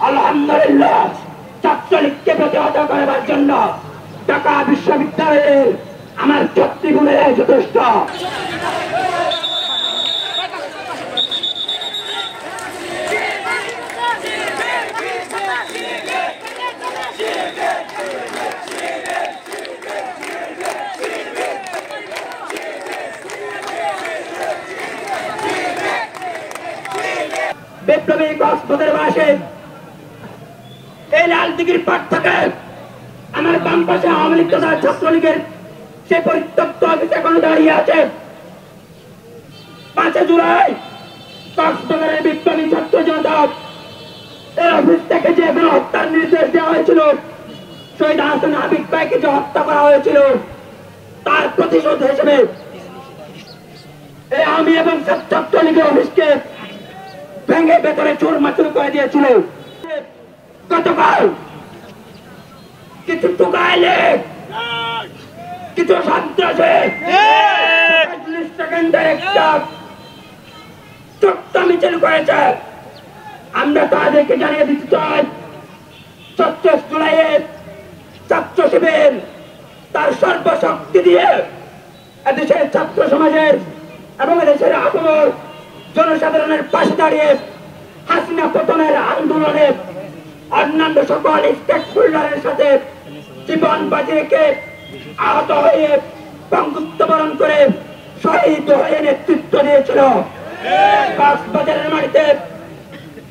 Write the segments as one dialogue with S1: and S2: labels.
S1: আলহামদুলিল্লাহ ছাত্রলীগকে প্রতিহত করার জন্য ঢাকা বিশ্ববিদ্যালয়ের আমার ছাত্রীগুণের যথেষ্ট। বিপ্লবী কক্সবাজার বাসে এই লালদিঘির পাট থেকে আমার বাম পাশে আওয়ামী লীগ তথা ছাত্রলীগের সে পরিত্যক্ত অফিস এখনো দাঁড়িয়ে আছে। 5 জুলাই কক্সবাজারের বিপ্লবী ছাত্র জনতা এই অফিস থেকে যে গণহত্যার নির্দেশ দেওয়া হয়েছিল, শহীদ হাসান হাবিব ভাইকে যে হত্যা করা হয়েছিল, তার প্রতিশোধ হিসেবে এই আমি এবং ছাত্রলীগের অফিসকে ভেঙে ভেতরে চোরমাচুর করে দিয়েছিল। গতকাল কিছু টুকাইলে কিছু সন্ত্রাসী সেকেন্ডের একটা ছোট্ট মিছিল করেছে। আমরা তাদেরকে জানিয়ে দিতে চাই 24 জুলাইয়ের ছাত্র শিবির তার সর্বশক্তি দিয়ে এদেশের ছাত্র সমাজের এবং এদেশের আপামর জনসাধারণের পাশে দাঁড়িয়ে হাসিনা পতনের আন্দোলনে অন্যান্য সকল স্টেক হোল্ডারের সাথে জীবন বাজি রেখে আহত হয়ে বঙ্গুত্ব বরণ করে শহীদ হয়ে নেতৃত্ব দিয়েছিল। কক্সবাজারের মাটিতে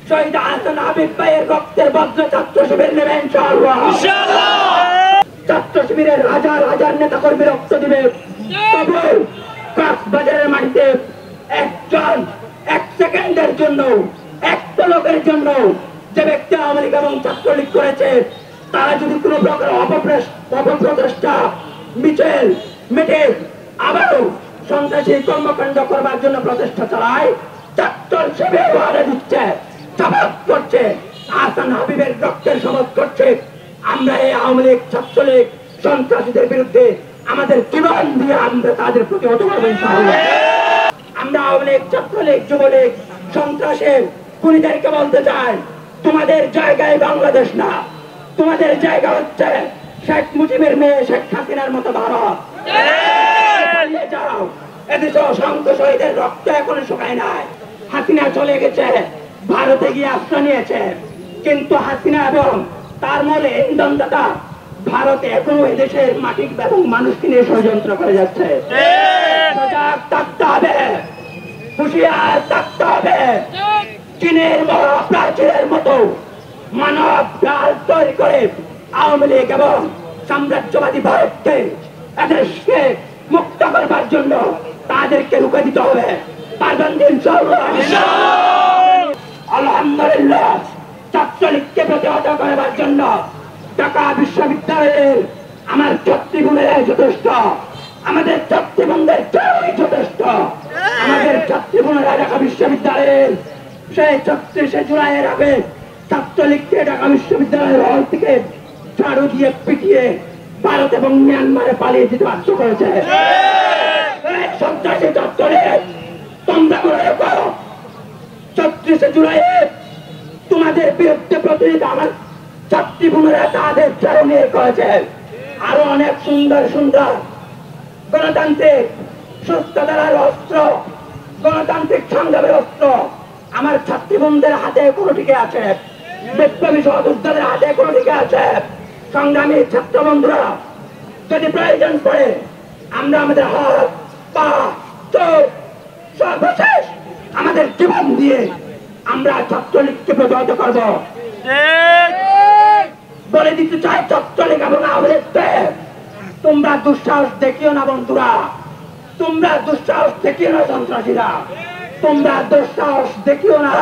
S1: শহীদ হাসান হাবিব ভাইয়ের রক্তের বজ্র ছাত্র শিবির নেবে ইনশাআল্লাহ। ছাত্র শিবিরের হাজার হাজার নেতা কর্মী রক্ত দিবে। তবে কক্সবাজারের মাটিতে একজন 1 সেকেন্ডের জন্য একটা লোকের জন্য যে ব্যক্তি আওয়ামী লীগ এবং ছাত্রলীগ করেছে, তারা যদি কোনো প্রকার অপপ্রচেষ্টা মিছিল মিটে আবারও সন্ত্রাসী কর্মকাণ্ড করবার জন্য প্রচেষ্টা চালায়, ছাত্র শিবির ওয়াদা দিচ্ছে, শপথ করছে, হাসান হাবিবের রক্তের শপথ করছে, আমরা এই আওয়ামী লীগ ছাত্রলীগ সন্ত্রাসীদের বিরুদ্ধে আমাদের জীবন দিয়ে আমরা তাদের প্রতিহত করবো ইনশাআল্লাহ। আমরা আওয়ামী লীগ ছাত্রলীগ যুবলীগ সন্ত্রাসের খুনিদেরকে বলতে চাই, তোমাদের জায়গায় বাংলাদেশ না, তোমাদের জায়গা হচ্ছে শেখ মুজিবের মেয়ে শেখ হাসিনার মতো ভারত। যাও, এদেশে অসংখ্য শহীদের রক্ত এখনো শুকায় নাই। হাসিনা চলে গেছে, ভারতে গিয়ে আশ্রয় নিয়েছে, কিন্তু হাসিনা এবং তার মূলে ইন্ধনদাতা ভারতে এখনো এদেশের মাটি এবং মানুষকে নিয়ে ষড়যন্ত্র করে যাচ্ছে। সজাগ থাকতে হবে, হুঁশিয়ার থাকতে হবে। চীনের মহাপ্রাচীরের মতো মানব জাল তৈরি করে আওয়ামী লীগ এবং সাম্রাজ্যবাদী ভারতকে এদেশকে মুক্ত করবার জন্য তাদেরকে রুখে দিতে হবে। পারবেন ইনশাআল্লাহ। আলহামদুলিল্লাহ ছাত্রলীগকে প্রতিহত করার জন্য ঢাকা বিশ্ববিদ্যালয়ের আমার ছাত্রীগুণের যথেষ্ট, আমাদের ছাত্রীবন্ধের কেউই যথেষ্ট। আমাদের ছাত্রীগুণেরা ঢাকা বিশ্ববিদ্যালয়ের সেই 34 জুলাইয়ের আগে ছাত্রলীগকে ঢাকা বিশ্ববিদ্যালয়ের হল থেকে ঝাড়ু দিয়ে পিটিয়ে ভারত এবং মিয়ানমারে পালিয়ে যেতে বাধ্য করেছে। সন্ত্রাসী ছাত্রলীগ তোমরা মনে রাখো, 34 জুলাইয়ে তোমাদের বিরুদ্ধে প্রতিনিধি আমার ছাত্রী বোনেরা তাদের চারণে করেছে। আরো অনেক সুন্দর সুন্দর গণতান্ত্রিক সুস্থ ধারার অস্ত্র, গণতান্ত্রিক সংগ্রামের অস্ত্র আমার ছাত্রী বোনদের হাতে এখনো টিকে আছে, বিপ্লবী সহযোদ্ধাদের হাতে এখনো টিকে আছে। সংগ্রামী ছাত্র বন্ধুরা, যদি প্রয়োজন পড়ে আমরা আমাদের হাত পা চোখ সর্বশেষ আমাদের জীবন দিয়ে আমরা ছাত্রলীগকে প্রতিহত করব। বলে দিতে চাই ছাত্রলীগ এবং আওয়ামী লীগকে, তোমরা দুঃসাহস দেখিও না বন্ধুরা, তোমরা দুঃসাহস দেখিও না সন্ত্রাসীরা, তোমরা দুঃসাহস দেখিও না